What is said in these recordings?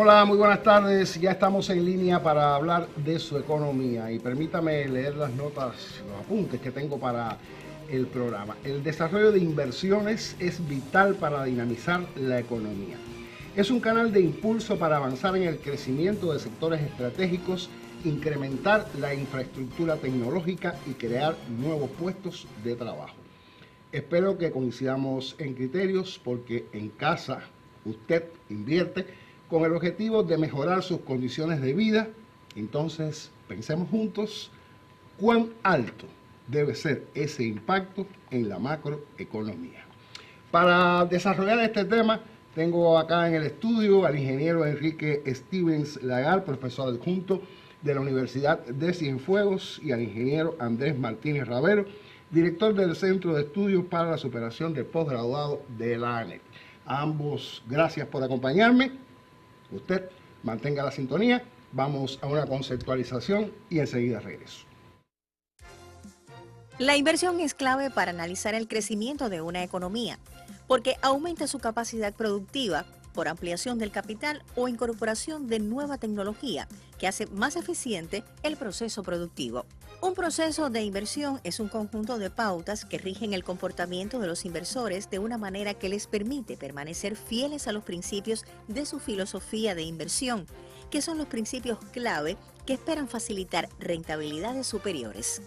Hola, muy buenas tardes. Ya estamos en línea para hablar de su economía y permítame leer las notas, los apuntes que tengo para el programa. El desarrollo de inversiones es vital para dinamizar la economía. Es un canal de impulso para avanzar en el crecimiento de sectores estratégicos, incrementar la infraestructura tecnológica y crear nuevos puestos de trabajo. Espero que coincidamos en criterios porque en casa usted invierte con el objetivo de mejorar sus condiciones de vida. Entonces pensemos juntos cuán alto debe ser ese impacto en la macroeconomía. Para desarrollar este tema tengo acá en el estudio al ingeniero Enrique Stevens Lagar, profesor adjunto de la Universidad de Cienfuegos, y al ingeniero Andrés Martínez Ravero, director del Centro de Estudios para la Superación del Postgraduado de la ANEP. A ambos, gracias por acompañarme. Usted mantenga la sintonía. Vamos a una conceptualización y enseguida regreso. La inversión es clave para analizar el crecimiento de una economía, porque aumenta su capacidad productiva por ampliación del capital o incorporación de nueva tecnología que hace más eficiente el proceso productivo. Un proceso de inversión es un conjunto de pautas que rigen el comportamiento de los inversores de una manera que les permite permanecer fieles a los principios de su filosofía de inversión, que son los principios clave que esperan facilitar rentabilidades superiores.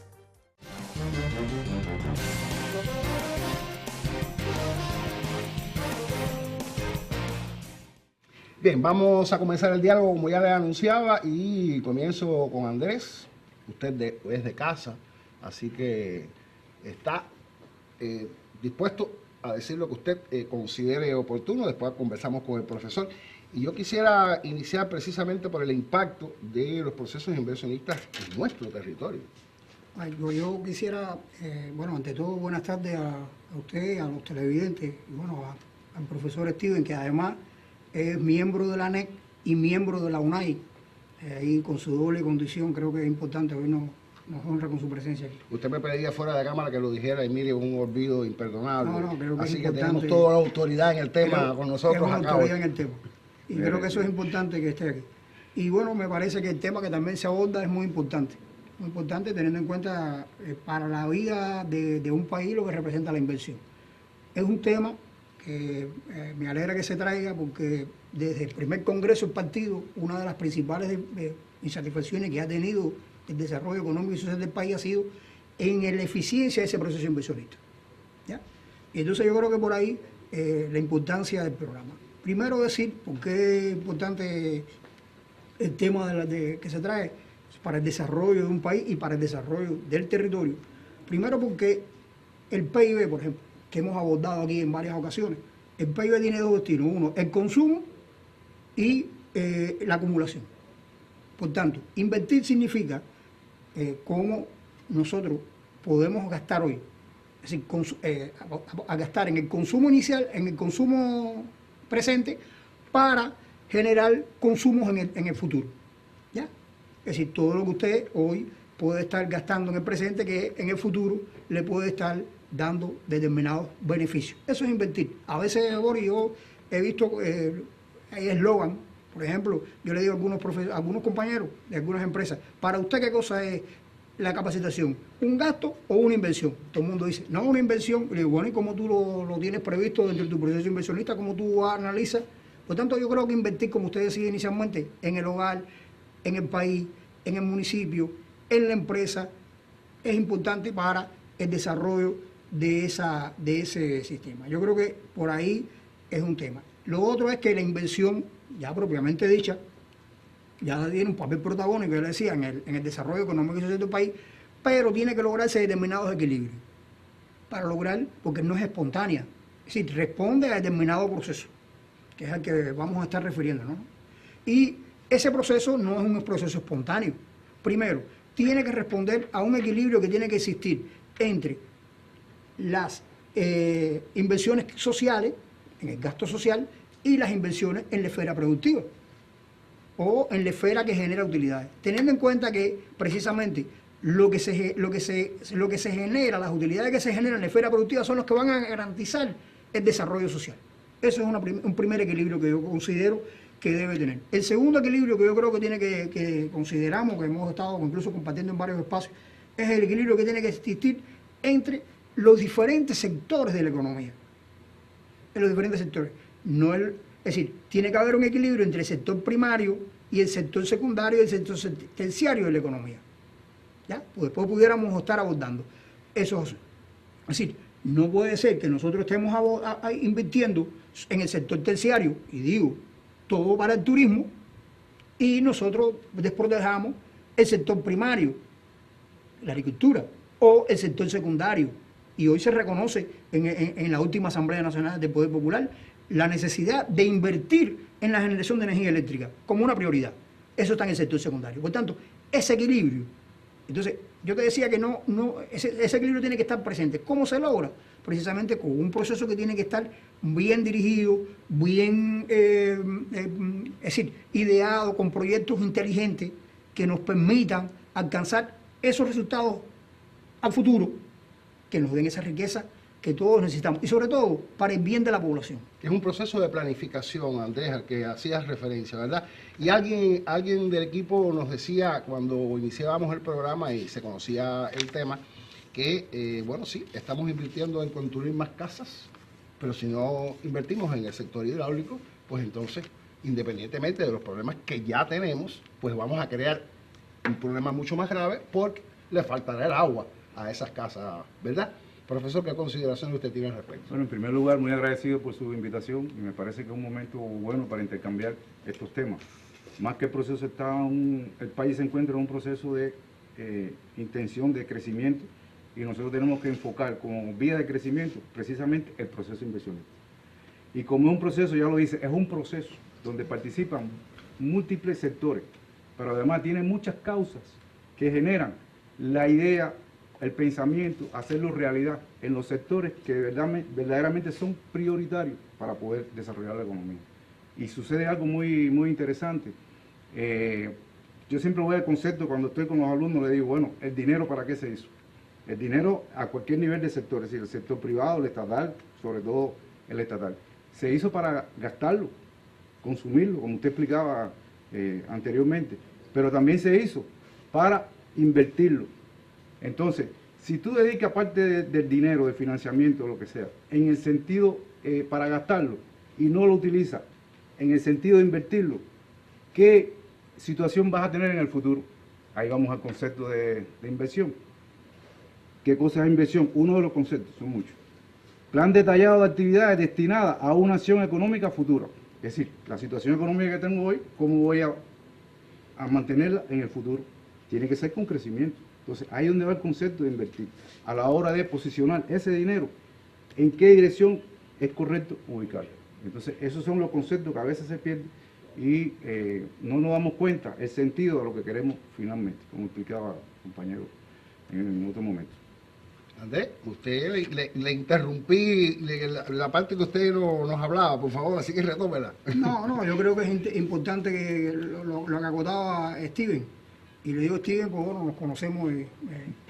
Bien, vamos a comenzar el diálogo como ya les anunciaba y comienzo con Andrés. Usted es de casa, así que está dispuesto a decir lo que usted considere oportuno. Después conversamos con el profesor. Y yo quisiera iniciar precisamente por el impacto de los procesos inversionistas en nuestro territorio. Yo quisiera, ante todo, buenas tardes a usted, a los televidentes, y al profesor Steven, que además es miembro de la ANEC y miembro de la UNAI, y con su doble condición creo que es importante, hoy nos honra con su presencia aquí. Usted me pedía fuera de cámara que lo dijera y mire, un olvido imperdonable. No, creo que así que tenemos toda la autoridad en el tema con nosotros acá. Autoridad en el tema. Y creo que eso es importante que esté aquí. Y me parece que el tema que también se aborda es muy importante teniendo en cuenta para la vida de un país lo que representa la inversión. Es un tema que me alegra que se traiga porque desde el primer congreso del partido, una de las principales insatisfacciones que ha tenido el desarrollo económico y social del país ha sido en la eficiencia de ese proceso inversionista. ¿Ya? Y entonces yo creo que por ahí la importancia del programa. Primero decir por qué es importante el tema que se trae para el desarrollo de un país y para el desarrollo del territorio. Primero porque el PIB, por ejemplo, que hemos abordado aquí en varias ocasiones, el PIB tiene dos destinos. Uno, el consumo y la acumulación. Por tanto, invertir significa cómo nosotros podemos gastar hoy. Es decir, a gastar en el consumo inicial, en el consumo presente, para generar consumos en el futuro. ¿Ya? Es decir, todo lo que usted hoy puede estar gastando en el presente, que en el futuro le puede estar dando determinados beneficios. Eso es invertir. A veces, Boris, yo he visto hay eslogan, por ejemplo, yo le digo a algunos compañeros de algunas empresas, ¿para usted qué cosa es la capacitación? ¿Un gasto o una inversión? Todo el mundo dice, no, una inversión. Y le digo, bueno, ¿y cómo tú lo tienes previsto dentro de tu proceso inversionista? ¿Cómo tú analizas? Por tanto, yo creo que invertir, como usted decía inicialmente, en el hogar, en el país, en el municipio, en la empresa, es importante para el desarrollo de ese sistema. Yo creo que por ahí es un tema. Lo otro es que la inversión, ya propiamente dicha, ya tiene un papel protagónico, yo le decía, en el desarrollo económico y social del país, pero tiene que lograrse determinados equilibrios. Para lograr, porque no es espontánea, es decir, responde a determinado proceso, que es al que vamos a estar refiriendo, ¿no? Y ese proceso no es un proceso espontáneo. Primero, tiene que responder a un equilibrio que tiene que existir entre las inversiones sociales, en el gasto social, y las inversiones en la esfera productiva o en la esfera que genera utilidades. Teniendo en cuenta que precisamente lo que se genera, las utilidades que se generan en la esfera productiva son los que van a garantizar el desarrollo social. Eso es un primer equilibrio que yo considero que debe tener. El segundo equilibrio que yo creo que tiene que consideramos, que hemos estado incluso compartiendo en varios espacios, es el equilibrio que tiene que existir entre los diferentes sectores de la economía. En los diferentes sectores. Es decir, tiene que haber un equilibrio entre el sector primario y el sector secundario y el sector terciario de la economía. ¿Ya? Pues después pudiéramos estar abordando eso. Es decir, no puede ser que nosotros estemos invirtiendo en el sector terciario, y digo, todo para el turismo, y nosotros desprotejamos el sector primario, la agricultura, o el sector secundario. Y hoy se reconoce en la última Asamblea Nacional del Poder Popular la necesidad de invertir en la generación de energía eléctrica como una prioridad. Eso está en el sector secundario. Por tanto, ese equilibrio. Entonces, yo te decía que ese equilibrio tiene que estar presente. ¿Cómo se logra? Precisamente con un proceso que tiene que estar bien dirigido, bien, es decir, ideado, con proyectos inteligentes que nos permitan alcanzar esos resultados a futuro, que nos den esa riqueza que todos necesitamos, y sobre todo para el bien de la población. Es un proceso de planificación, Andrés, al que hacías referencia, ¿verdad? Y alguien del equipo nos decía cuando iniciábamos el programa y se conocía el tema, que, bueno, sí, estamos invirtiendo en construir más casas, pero si no invertimos en el sector hidráulico, pues entonces, independientemente de los problemas que ya tenemos, pues vamos a crear un problema mucho más grave porque le faltará el agua a esas casas, ¿verdad? Profesor, ¿qué consideraciones usted tiene al respecto? Bueno, en primer lugar, muy agradecido por su invitación y me parece que es un momento bueno para intercambiar estos temas. Más que el proceso el país se encuentra en un proceso de intención de crecimiento y nosotros tenemos que enfocar como vía de crecimiento precisamente el proceso inversionista. Y como es un proceso, ya lo dice, es un proceso donde participan múltiples sectores, pero además tiene muchas causas que generan la idea, el pensamiento, hacerlo realidad en los sectores que verdaderamente son prioritarios para poder desarrollar la economía. Y sucede algo muy, muy interesante. Yo siempre voy al concepto, cuando estoy con los alumnos, le digo, bueno, ¿el dinero para qué se hizo? El dinero a cualquier nivel de sector, es decir, el sector privado, el estatal, sobre todo el estatal, se hizo para gastarlo, consumirlo, como usted explicaba anteriormente, pero también se hizo para invertirlo. Entonces, si tú dedicas parte del dinero, de financiamiento, lo que sea, en el sentido para gastarlo y no lo utilizas en el sentido de invertirlo, ¿qué situación vas a tener en el futuro? Ahí vamos al concepto de inversión. ¿Qué cosa es inversión? Uno de los conceptos, son muchos. Plan detallado de actividades destinadas a una acción económica futura. Es decir, la situación económica que tengo hoy, ¿cómo voy a mantenerla en el futuro? Tiene que ser con crecimiento. Entonces, ahí es donde va el concepto de invertir. A la hora de posicionar ese dinero, ¿en qué dirección es correcto ubicarlo? Entonces, esos son los conceptos que a veces se pierden y no nos damos cuenta el sentido de lo que queremos finalmente, como explicaba el compañero en otro momento. Andrés, usted le interrumpí la parte que usted nos hablaba, por favor, así que retómela. No, yo creo que es importante que lo que acotaba Steven. Y le digo Steven, pues bueno, nos conocemos.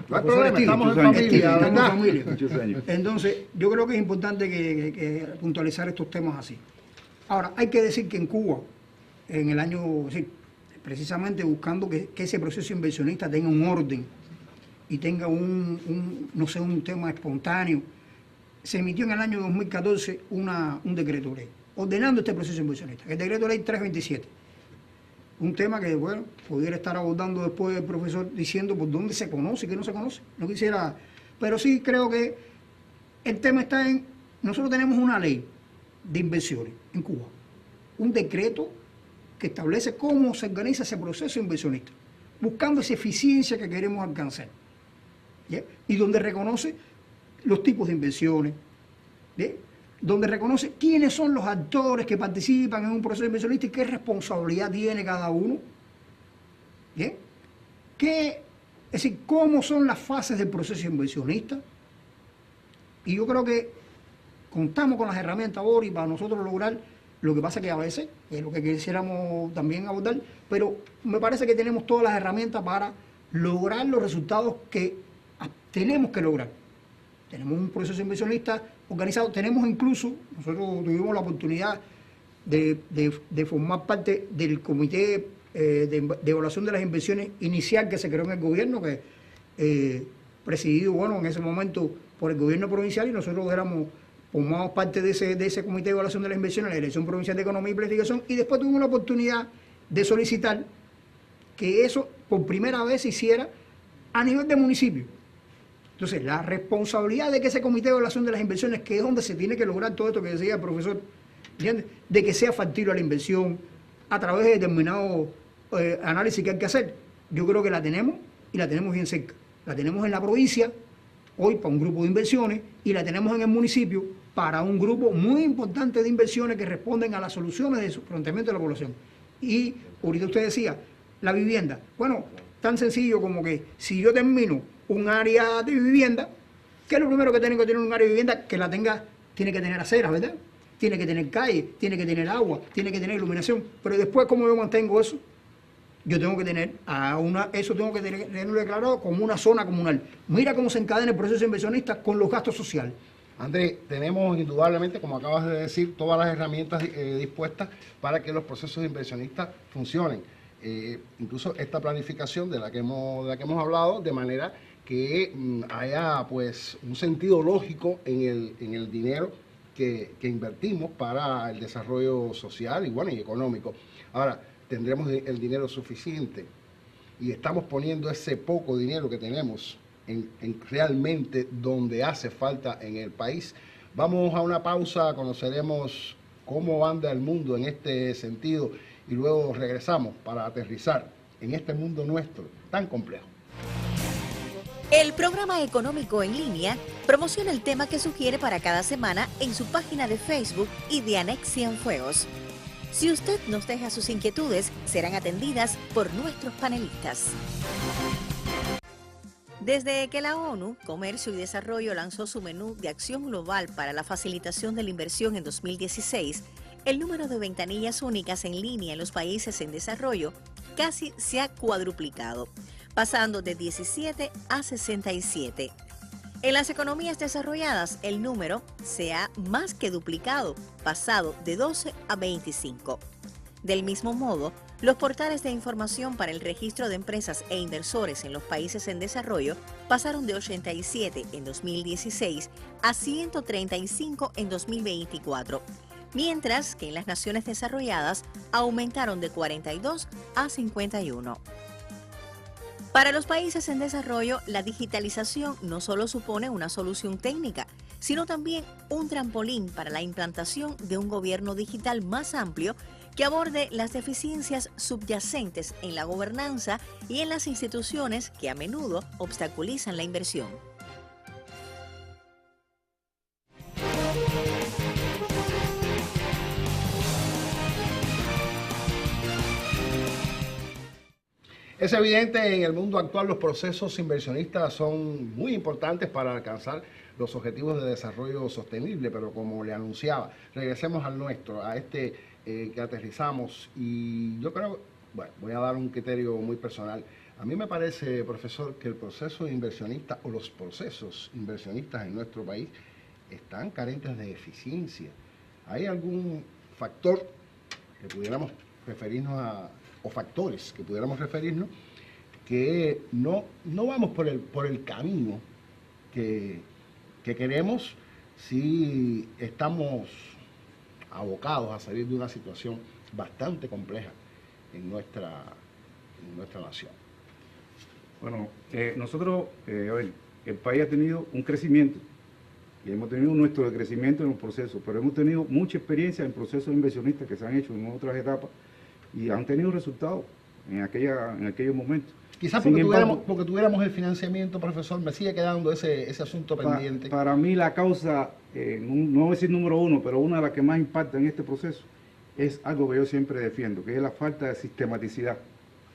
No hay problema, estamos en familia, estamos en familia. Muchos años. Entonces, yo creo que es importante que puntualizar estos temas así. Ahora, hay que decir que en Cuba, en el año, sí, precisamente buscando que ese proceso inversionista tenga un orden y tenga un tema espontáneo, se emitió en el año 2014 un decreto ley, ordenando este proceso inversionista, el decreto ley 327. Un tema que, bueno, pudiera estar abordando después el profesor diciendo por dónde se conoce y qué no se conoce. No quisiera, pero sí creo que el tema está en, nosotros tenemos una ley de inversiones en Cuba, un decreto que establece cómo se organiza ese proceso inversionista, buscando esa eficiencia que queremos alcanzar. ¿Ya? Y donde reconoce los tipos de inversiones, ¿ya? Donde reconoce quiénes son los actores que participan en un proceso inversionista y qué responsabilidad tiene cada uno. ¿Ya? Es decir, cómo son las fases del proceso inversionista. Y yo creo que contamos con las herramientas ahora y para nosotros lograr, lo que pasa que a veces es lo que quisiéramos también abordar, pero me parece que tenemos todas las herramientas para lograr los resultados que tenemos que lograr. Tenemos un proceso inversionista organizado, tenemos incluso, nosotros tuvimos la oportunidad de formar parte del comité de evaluación de las inversiones inicial que se creó en el gobierno, que presidido, bueno, en ese momento por el gobierno provincial, y nosotros formamos parte de ese comité de evaluación de las inversiones, la Dirección Provincial de Economía y Planificación, y después tuvimos la oportunidad de solicitar que eso por primera vez se hiciera a nivel de municipio. Entonces, la responsabilidad de que ese comité de evaluación de las inversiones, que es donde se tiene que lograr todo esto que decía el profesor, ¿entiendes?, de que sea factible la inversión a través de determinados análisis que hay que hacer, yo creo que la tenemos, y la tenemos bien cerca. La tenemos en la provincia, hoy para un grupo de inversiones, y la tenemos en el municipio para un grupo muy importante de inversiones que responden a las soluciones de planteamiento de la población. Y ahorita usted decía, la vivienda. Bueno, tan sencillo como que si yo termino un área de vivienda, ¿qué es lo primero que tiene que tener un área de vivienda? Que la tenga, tiene que tener aceras, ¿verdad? Tiene que tener calle, tiene que tener agua, tiene que tener iluminación. Pero después, ¿cómo yo mantengo eso? Yo tengo que tener eso tengo que tenerlo declarado como una zona comunal. Mira cómo se encadena el proceso inversionista con los gastos sociales. Andrés, tenemos indudablemente, como acabas de decir, todas las herramientas dispuestas para que los procesos inversionistas funcionen. Incluso esta planificación de la que hemos hablado, de manera que haya pues un sentido lógico en el dinero que invertimos para el desarrollo social y económico. Ahora, tendremos el dinero suficiente y estamos poniendo ese poco dinero que tenemos en realmente donde hace falta en el país. Vamos a una pausa, conoceremos cómo anda el mundo en este sentido y luego regresamos para aterrizar en este mundo nuestro tan complejo. El programa económico en línea promociona el tema que sugiere para cada semana en su página de Facebook y de Anex Cienfuegos. Si usted nos deja sus inquietudes, serán atendidas por nuestros panelistas. Desde que la ONU, Comercio y Desarrollo lanzó su menú de acción global para la facilitación de la inversión en 2016, el número de ventanillas únicas en línea en los países en desarrollo casi se ha cuadruplicado, pasando de 17 a 67. En las economías desarrolladas, el número se ha más que duplicado, pasado de 12 a 25. Del mismo modo, los portales de información para el registro de empresas e inversores en los países en desarrollo pasaron de 87 en 2016 a 135 en 2024, mientras que en las naciones desarrolladas aumentaron de 42 a 51. Para los países en desarrollo, la digitalización no solo supone una solución técnica, sino también un trampolín para la implantación de un gobierno digital más amplio que aborde las deficiencias subyacentes en la gobernanza y en las instituciones que a menudo obstaculizan la inversión. Es evidente, en el mundo actual los procesos inversionistas son muy importantes para alcanzar los objetivos de desarrollo sostenible, pero como le anunciaba, regresemos al nuestro, a este que aterrizamos, y yo creo, bueno, voy a dar un criterio muy personal. A mí me parece, profesor, que el proceso inversionista o los procesos inversionistas en nuestro país están carentes de eficiencia. ¿Hay algún factor que pudiéramos referirnos o factores que pudiéramos referirnos que no vamos por el camino que queremos si estamos abocados a salir de una situación bastante compleja en nuestra nación? Bueno, nosotros, el país ha tenido un crecimiento y hemos tenido nuestro crecimiento en los procesos, pero hemos tenido mucha experiencia en procesos inversionistas que se han hecho en otras etapas y han tenido resultados en aquellos momentos. Quizás porque tuviéramos el financiamiento, profesor, me sigue quedando ese asunto pendiente. Para mí la causa, no voy a decir número uno, pero una de las que más impacta en este proceso es algo que yo siempre defiendo, que es la falta de sistematicidad,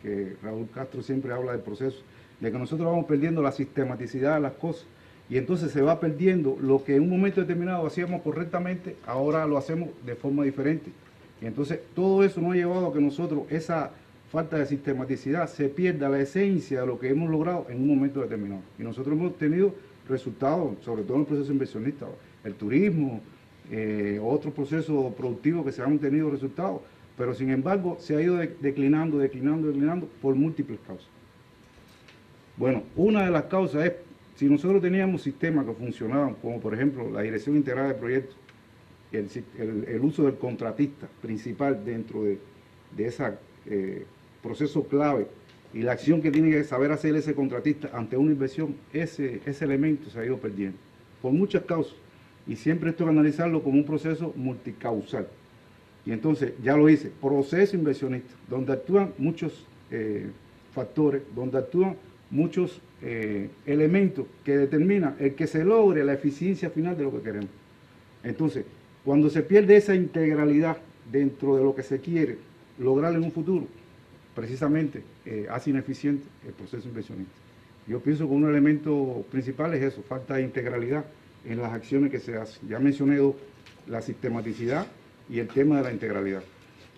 que Raúl Castro siempre habla del proceso, de que nosotros vamos perdiendo la sistematicidad de las cosas y entonces se va perdiendo lo que en un momento determinado hacíamos correctamente, ahora lo hacemos de forma diferente. Y entonces todo eso nos ha llevado a que nosotros, esa falta de sistematicidad, se pierda la esencia de lo que hemos logrado en un momento determinado. Y nosotros hemos tenido resultados, sobre todo en el proceso inversionista, el turismo, otros procesos productivos que se han tenido resultados, pero sin embargo se ha ido declinando por múltiples causas. Bueno, una de las causas es, si nosotros teníamos sistemas que funcionaban, como por ejemplo la Dirección Integrada de Proyectos, el uso del contratista principal dentro de ese proceso clave y la acción que tiene que saber hacer ese contratista ante una inversión, ese elemento se ha ido perdiendo por muchas causas, y siempre esto hay que analizarlo como un proceso multicausal. Y entonces, ya lo hice, proceso inversionista, donde actúan muchos factores, donde actúan muchos elementos que determinan el que se logre la eficiencia final de lo que queremos. Entonces, cuando se pierde esa integralidad dentro de lo que se quiere lograr en un futuro, precisamente hace ineficiente el proceso inversionista. Yo pienso que un elemento principal es eso, falta de integralidad en las acciones que se hacen. Ya mencioné dos, la sistematicidad y el tema de la integralidad.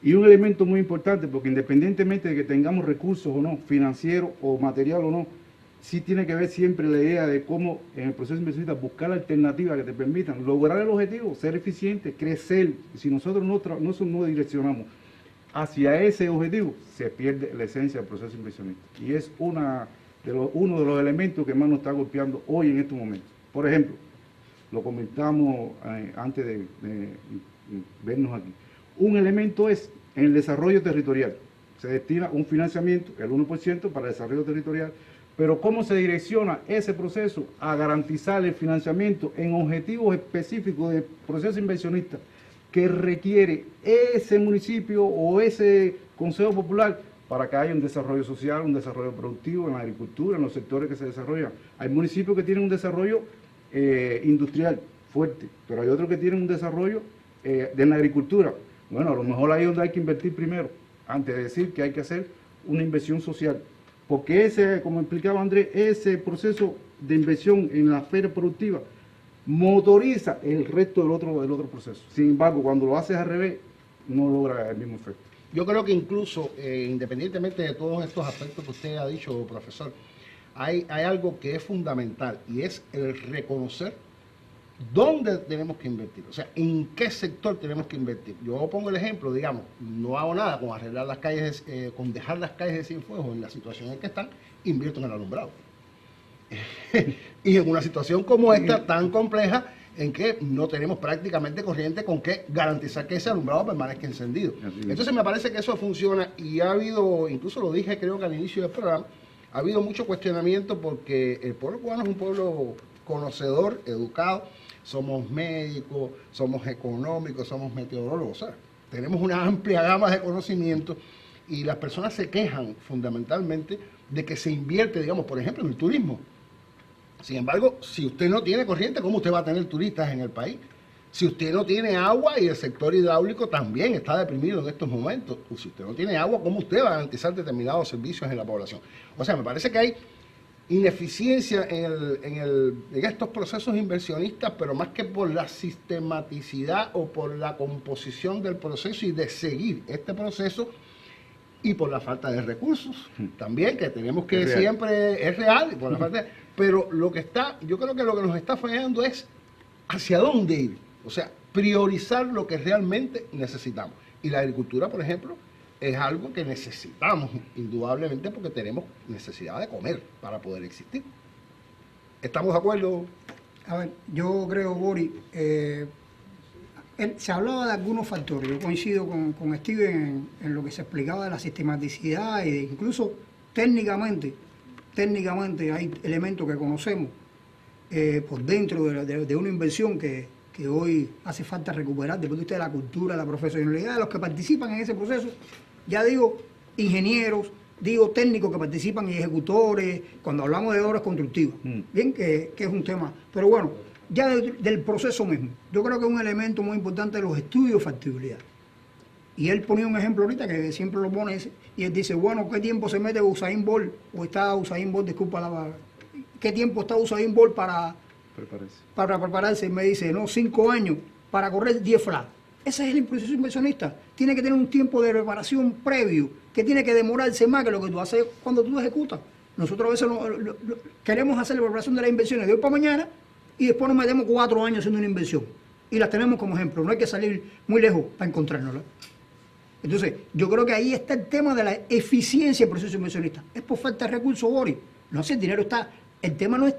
Y un elemento muy importante, porque independientemente de que tengamos recursos o no, financieros o material o no, sí tiene que ver siempre la idea de cómo en el proceso inversionista buscar alternativas que te permitan lograr el objetivo, ser eficiente, crecer. Si nosotros no direccionamos hacia ese objetivo, se pierde la esencia del proceso inversionista. Y es uno de los elementos que más nos está golpeando hoy en estos momentos. Por ejemplo, lo comentamos antes de vernos aquí. Un elemento es en el desarrollo territorial. Se destina un financiamiento, el 1% para el desarrollo territorial, pero ¿cómo se direcciona ese proceso a garantizar el financiamiento en objetivos específicos del proceso inversionista que requiere ese municipio o ese consejo popular para que haya un desarrollo social, un desarrollo productivo en la agricultura, en los sectores que se desarrollan? Hay municipios que tienen un desarrollo industrial fuerte, pero hay otros que tienen un desarrollo de la agricultura. Bueno, a lo mejor ahí es donde hay que invertir primero, antes de decir que hay que hacer una inversión social. Porque ese, como explicaba Andrés, ese proceso de inversión en la esfera productiva motoriza el resto del otro proceso. Sin embargo, cuando lo haces al revés, no logra el mismo efecto. Yo creo que incluso, independientemente de todos estos aspectos que usted ha dicho, profesor, hay algo que es fundamental, y es el reconocer dónde tenemos que invertir, o sea, en qué sector tenemos que invertir. Yo pongo el ejemplo, digamos, no hago nada con arreglar las calles, con dejar las calles de Cienfuegos en la situación en que están, invierto en el alumbrado. Y en una situación como esta, tan compleja, en que no tenemos prácticamente corriente con que garantizar que ese alumbrado permanezca encendido. Entonces me parece que eso funciona, y ha habido, incluso lo dije creo que al inicio del programa, ha habido mucho cuestionamiento porque el pueblo cubano es un pueblo conocedor, educado, somos médicos, somos económicos, somos meteorólogos, o sea, tenemos una amplia gama de conocimientos, y las personas se quejan fundamentalmente de que se invierte, digamos, por ejemplo, en el turismo. Sin embargo, si usted no tiene corriente, ¿cómo usted va a tener turistas en el país? Si usted no tiene agua, y el sector hidráulico también está deprimido en estos momentos, pues si usted no tiene agua, ¿cómo usted va a garantizar determinados servicios en la población? O sea, me parece que hay ineficiencia en estos procesos inversionistas, pero más que por la sistematicidad o por la composición del proceso y de seguir este proceso, y por la falta de recursos también, que tenemos que siempre, es real, por la falta de, pero yo creo que lo que nos está fallando es hacia dónde ir, o sea, priorizar lo que realmente necesitamos. Y la agricultura, por ejemplo, es algo que necesitamos indudablemente, porque tenemos necesidad de comer para poder existir. ¿Estamos de acuerdo? A ver, yo creo, Boris, se hablaba de algunos factores. Yo coincido con Steven en lo que se explicaba de la sistematicidad, e incluso técnicamente hay elementos que conocemos por dentro de una inversión que hoy hace falta recuperar desde el punto de vista de la cultura, la profesionalidad de los que participan en ese proceso. Ya digo, ingenieros, digo técnicos que participan y ejecutores, cuando hablamos de obras constructivas. Bien, que es un tema. Pero bueno, ya del proceso mismo, yo creo que es un elemento muy importante los estudios de factibilidad. Y él ponía un ejemplo ahorita que siempre lo pone, y él dice, bueno, ¿qué tiempo se mete Usain Bolt? O está Usain Bolt, disculpa la palabra. ¿Qué tiempo está Usain Bolt para prepararse? Y me dice, no, 5 años para correr 10 flat. Ese es el proceso inversionista. Tiene que tener un tiempo de preparación previo, que tiene que demorarse más que lo que tú haces cuando tú ejecutas. Nosotros a veces queremos hacer la preparación de las inversiones de hoy para mañana, y después nos metemos 4 años haciendo una inversión. y las tenemos como ejemplo. No hay que salir muy lejos para encontrárnoslas. Entonces, yo creo que ahí está el tema de la eficiencia del proceso inversionista. Es por falta de recursos, Boris. No sé, el dinero está. El tema no es.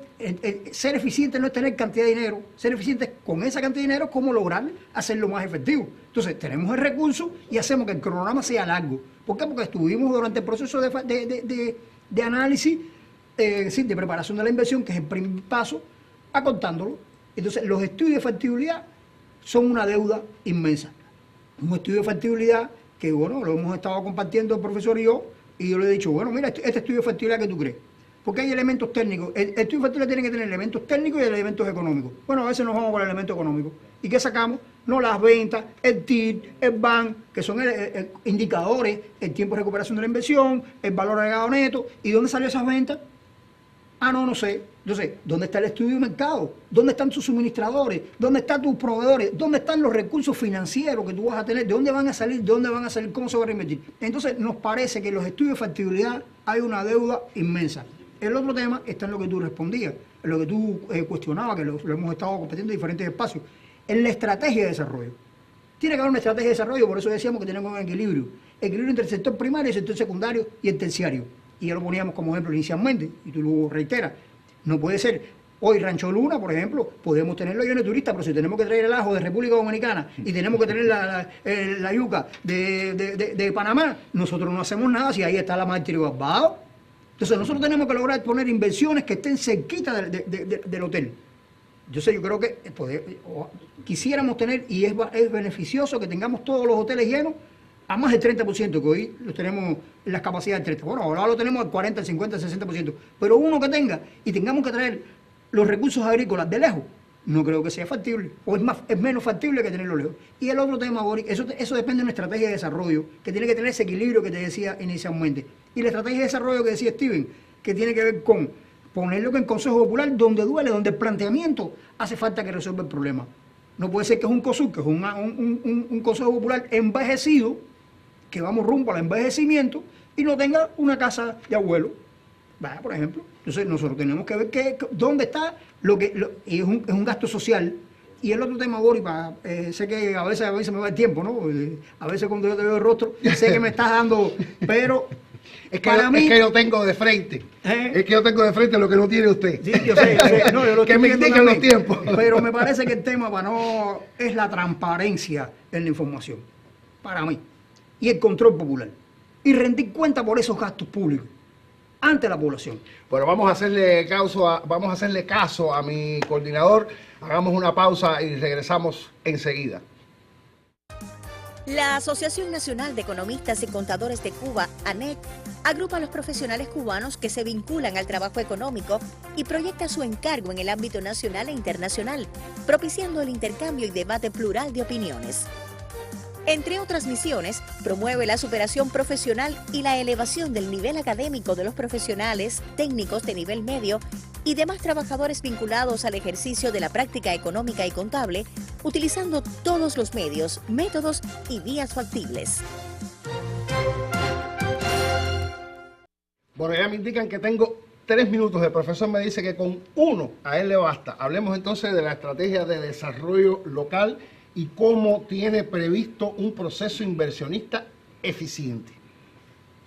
Ser eficiente no es tener cantidad de dinero. Ser eficiente es con esa cantidad de dinero cómo lograr hacerlo más efectivo. Entonces, tenemos el recurso y hacemos que el cronograma sea largo. ¿Por qué? Porque estuvimos durante el proceso de análisis, de preparación de la inversión, que es el primer paso, acortándolo. Entonces, los estudios de factibilidad son una deuda inmensa. Un estudio de factibilidad que, bueno, lo hemos estado compartiendo el profesor y yo le he dicho, bueno, mira, este estudio de factibilidad que tú crees. Porque hay elementos técnicos. El estudio de factibilidad tiene que tener elementos técnicos y elementos económicos. Bueno, a veces nos vamos por el elemento económico. ¿Y qué sacamos? No, las ventas, el TIR, el BAN, que son indicadores, el tiempo de recuperación de la inversión, el valor agregado neto. ¿Y dónde salió esas ventas? Ah, no sé. Entonces, ¿dónde está el estudio de mercado? ¿Dónde están tus suministradores? ¿Dónde están tus proveedores? ¿Dónde están los recursos financieros que tú vas a tener? ¿De dónde van a salir? ¿De dónde van a salir? ¿Cómo se va a reinvertir? Entonces, nos parece que en los estudios de factibilidad hay una deuda inmensa. El otro tema está en lo que tú respondías, en lo que tú cuestionabas, que lo hemos estado compartiendo en diferentes espacios, en la estrategia de desarrollo. Tiene que haber una estrategia de desarrollo, por eso decíamos que tenemos un equilibrio entre el sector primario, el sector secundario y el terciario. Y ya lo poníamos como ejemplo inicialmente, y tú lo reiteras. No puede ser, hoy Rancho Luna, por ejemplo, podemos tener los aviones turistas, pero si tenemos que traer el ajo de República Dominicana y tenemos que tener la yuca de Panamá, nosotros no hacemos nada si ahí está la Martiri Barbados. Entonces nosotros tenemos que lograr poner inversiones que estén cerquita del hotel. Yo creo que quisiéramos tener, y es beneficioso que tengamos todos los hoteles llenos a más del 30%, que hoy los tenemos en las capacidades del 30%. Bueno, ahora lo tenemos al 40, al 50, al 60%. Pero uno que tenga, y tengamos que traer los recursos agrícolas de lejos, no creo que sea factible. O es menos factible que tenerlo lejos. Y el otro tema, Boris, eso depende de una estrategia de desarrollo, que tiene que tener ese equilibrio que te decía inicialmente. Y la estrategia de desarrollo que decía Steven, que tiene que ver con ponerlo en Consejo Popular donde duele, donde el planteamiento hace falta que resuelva el problema. No puede ser que es un COSUP, que es un Consejo Popular envejecido, que vamos rumbo al envejecimiento y no tenga una casa de abuelo, ¿verdad? Por ejemplo. Entonces nosotros tenemos que ver dónde está y es un gasto social. Y el otro tema, Boris, sé que a veces me va el tiempo, ¿no? A veces cuando yo te veo el rostro, sé que me estás dando, pero es que yo tengo de frente. Es que yo tengo de frente lo que no tiene usted. Sí, yo sé. No, yo lo que me indiquen los tiempos. Pero me parece que el tema es la transparencia en la información, para mí. Y el control popular. Y rendir cuenta por esos gastos públicos ante la población. Bueno, vamos a hacerle caso a mi coordinador. Hagamos una pausa y regresamos enseguida. La Asociación Nacional de Economistas y Contadores de Cuba, ANEC, agrupa a los profesionales cubanos que se vinculan al trabajo económico y proyecta su encargo en el ámbito nacional e internacional, propiciando el intercambio y debate plural de opiniones. Entre otras misiones, promueve la superación profesional y la elevación del nivel académico de los profesionales, técnicos de nivel medio y demás trabajadores vinculados al ejercicio de la práctica económica y contable, utilizando todos los medios, métodos y vías factibles. Bueno, ya me indican que tengo 3 minutos. El profesor me dice que con 1 a él le basta. Hablemos entonces de la estrategia de desarrollo local y cómo tiene previsto un proceso inversionista eficiente.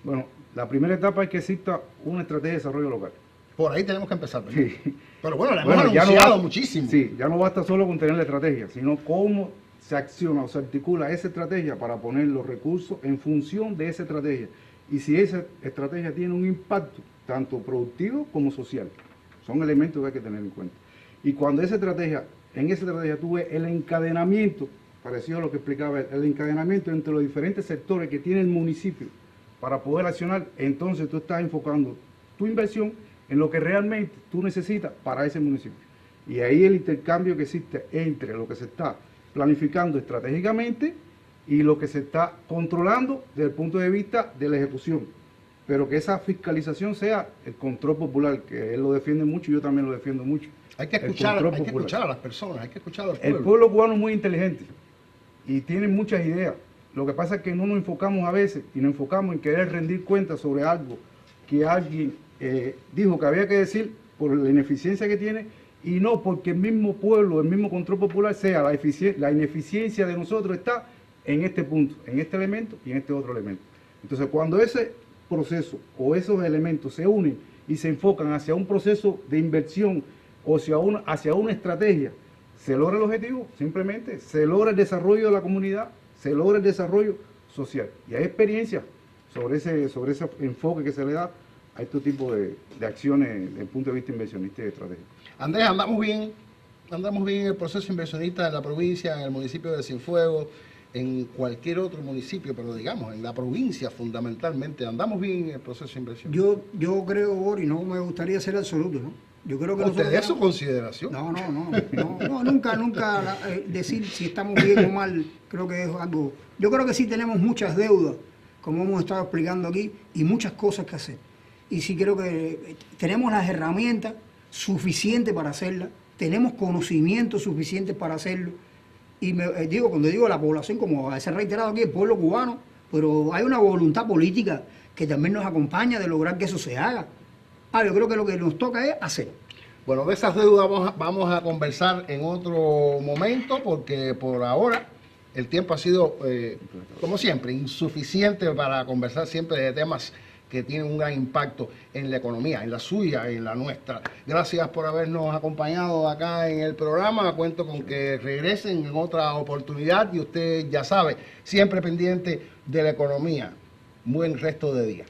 Bueno, la primera etapa es que exista una estrategia de desarrollo local. Por ahí tenemos que empezar. Sí. Pero bueno, la hemos anunciado muchísimo. Sí, ya no basta solo con tener la estrategia, sino cómo se acciona o se articula esa estrategia para poner los recursos en función de esa estrategia. Y si esa estrategia tiene un impacto, tanto productivo como social, son elementos que hay que tener en cuenta. Y cuando en esa estrategia tú ves el encadenamiento, parecido a lo que explicaba, el encadenamiento entre los diferentes sectores que tiene el municipio para poder accionar, entonces tú estás enfocando tu inversión en lo que realmente tú necesitas para ese municipio. Y ahí el intercambio que existe entre lo que se está planificando estratégicamente y lo que se está controlando desde el punto de vista de la ejecución. Pero que esa fiscalización sea el control popular, que él lo defiende mucho y yo también lo defiendo mucho. Hay que escuchar a las personas, hay que escuchar al pueblo. El pueblo cubano es muy inteligente y tiene muchas ideas. Lo que pasa es que no nos enfocamos a veces y nos enfocamos en querer rendir cuentas sobre algo que alguien dijo que había que decir por la ineficiencia que tiene y no porque el mismo pueblo, el mismo control popular sea la ineficiencia de nosotros está en este punto, en este elemento y en este otro elemento. Entonces, cuando ese proceso o esos elementos se unen y se enfocan hacia un proceso de inversión o hacia una estrategia, se logra el objetivo, simplemente se logra el desarrollo de la comunidad, se logra el desarrollo social. Y hay experiencia sobre ese enfoque que se le da a este tipo de acciones desde el punto de vista inversionista y estratégico. Andrés, andamos bien en el proceso inversionista en la provincia, en el municipio de Cienfuegos, en cualquier otro municipio, pero digamos, en la provincia fundamentalmente, andamos bien en el proceso de inversión. Yo creo, Boris, no me gustaría ser absoluto, ¿no? Yo creo que ¿Usted de su consideración? No, nunca decir si estamos bien o mal, creo que es algo... Yo creo que sí tenemos muchas deudas, como hemos estado explicando aquí, y muchas cosas que hacer. Y sí creo que tenemos las herramientas suficientes para hacerlas, tenemos conocimientos suficientes para hacerlo. Y cuando digo la población, como se ha reiterado aquí, el pueblo cubano, pero hay una voluntad política que también nos acompaña de lograr que eso se haga. Yo creo que lo que nos toca es hacer. Bueno, de esas deudas vamos a conversar en otro momento, porque por ahora el tiempo ha sido, como siempre, insuficiente para conversar siempre de temas que tienen un gran impacto en la economía, en la suya, en la nuestra. Gracias por habernos acompañado acá en el programa. Cuento con que regresen en otra oportunidad y usted ya sabe, siempre pendiente de la economía. Buen resto de día.